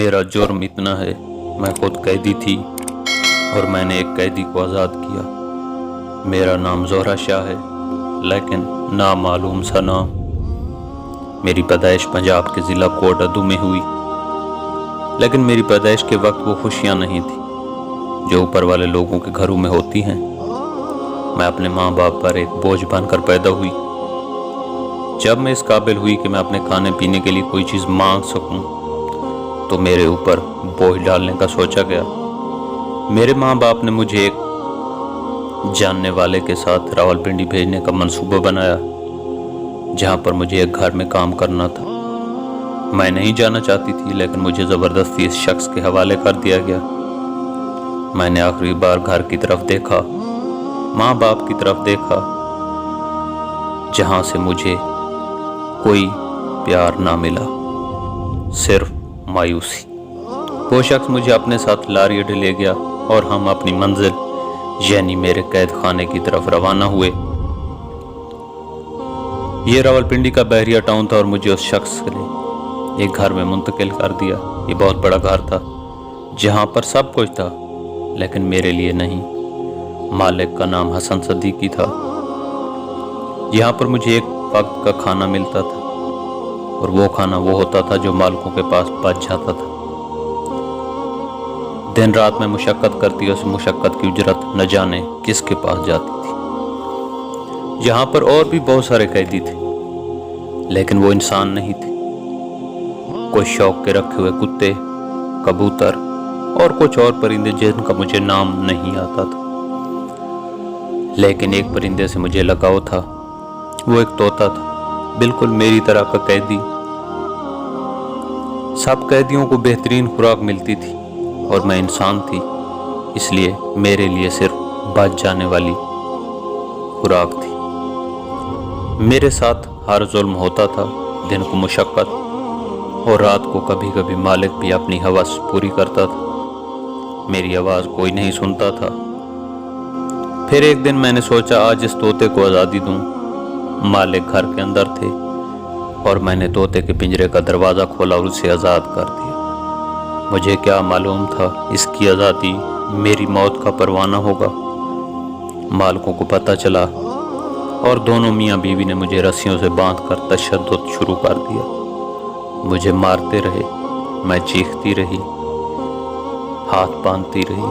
मेरा जुर्म इतना है, मैं खुद कैदी थी और मैंने एक कैदी को आज़ाद किया। मेरा नाम ज़ोहरा शाह है, लेकिन नामालूम सा नाम। मेरी पैदाइश पंजाब के ज़िला कोटअदू में हुई, लेकिन मेरी पैदाइश के वक्त वो खुशियाँ नहीं थी जो ऊपर वाले लोगों के घरों में होती हैं। मैं अपने माँ बाप पर एक बोझ बनकर पैदा हुई। जब मैं इस काबिल हुई कि मैं अपने खाने पीने के लिए कोई चीज़ मांग सकूं, तो मेरे ऊपर बोझ डालने का सोचा गया। मेरे माँ बाप ने मुझे एक जानने वाले के साथ रावलपिंडी भेजने का मंसूबा बनाया, जहाँ पर मुझे एक घर में काम करना था। मैं नहीं जाना चाहती थी, लेकिन मुझे ज़बरदस्ती इस शख्स के हवाले कर दिया गया। मैंने आखिरी बार घर की तरफ देखा, माँ बाप की तरफ देखा, जहाँ से मुझे कोई प्यार ना मिला, सिर्फ मायूसी। वो शख्स मुझे अपने साथ लारी अड्डे ले गया और हम अपनी मंजिल यानी मेरे कैद खाने की तरफ रवाना हुए। ये रावलपिंडी का बहरिया टाउन था और मुझे उस शख्स ने एक घर में मुंतकिल कर दिया। ये बहुत बड़ा घर था जहाँ पर सब कुछ था, लेकिन मेरे लिए नहीं। मालिक का नाम हसन सदीकी था। यहाँ पर मुझे एक वक्त का खाना मिलता था और वो खाना वो होता था जो मालिकों के पास बच जाता था। दिन रात में मुशक्कत करती, उस मुशक्कत की उजरत न जाने किसके पास जाती थी। यहाँ पर और भी बहुत सारे कैदी थे, लेकिन वो इंसान नहीं थे। कोई शौक के रखे हुए कुत्ते, कबूतर और कुछ और परिंदे जिनका मुझे नाम नहीं आता था। लेकिन एक परिंदे से मुझे लगाव था। वो एक तोता था, बिल्कुल मेरी तरह का कैदी। सब कैदियों को बेहतरीन खुराक मिलती थी और मैं इंसान थी, इसलिए मेरे लिए सिर्फ बच जाने वाली खुराक थी। मेरे साथ हर जुल्म होता था, दिन को मुशक्कत और रात को कभी कभी मालिक भी अपनी हवस पूरी करता था। मेरी आवाज़ कोई नहीं सुनता था। फिर एक दिन मैंने सोचा आज इस तोते को आज़ादी दूं। मालिक घर के अंदर थे और मैंने तोते के पिंजरे का दरवाज़ा खोला और उसे आज़ाद कर दिया। मुझे क्या मालूम था इसकी आज़ादी मेरी मौत का परवाना होगा। मालिकों को पता चला और दोनों मियाँ बीवी ने मुझे रस्सियों से बांधकर तशद्दुद शुरू कर दिया। मुझे मारते रहे, मैं चीखती रही, हाथ बांधती रही,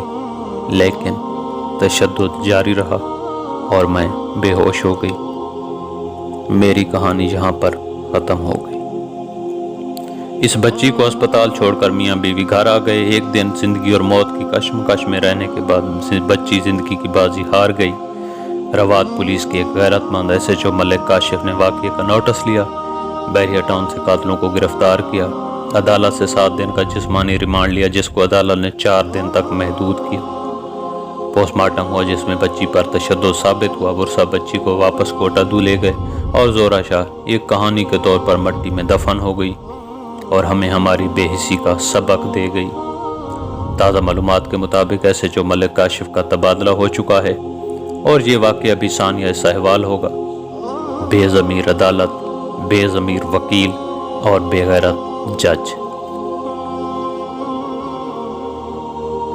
लेकिन तशद्दुद जारी रहा और मैं बेहोश हो गई। मेरी कहानी यहाँ पर ख़त्म हो गई। इस बच्ची को अस्पताल छोड़कर मियाँ बीवी घर आ गए। एक दिन जिंदगी और मौत की कश्मकश में रहने के बाद बच्ची जिंदगी की बाजी हार गई। रवात पुलिस के एक गैरतमंद SHO मलिक काशिफ ने वाक़ये का नोटिस लिया, बहरिया टाउन से कातिलों को गिरफ्तार किया। अदालत से 7 दिन का जिस्मानी रिमांड लिया, जिसको अदालत ने 4 दिन तक महदूद किया। पोस्टमार्टम हुआ, जिसमें बच्ची पर तशद्दुद साबित हुआ। बुरसा बच्ची को वापस कोटअदू ले गए और ज़ोहरा शाह एक कहानी के तौर पर मट्टी में दफन हो गई और हमें हमारी बेहिसी का सबक दे गई। ताज़ा मालूमात के मुताबिक SHO मलिक काशिफ का तबादला हो चुका है और ये वाक़या अभी सानिया सहवाल होगा। बेज़मीर अदालत, बेज़मीर वकील और बेगैरत जज।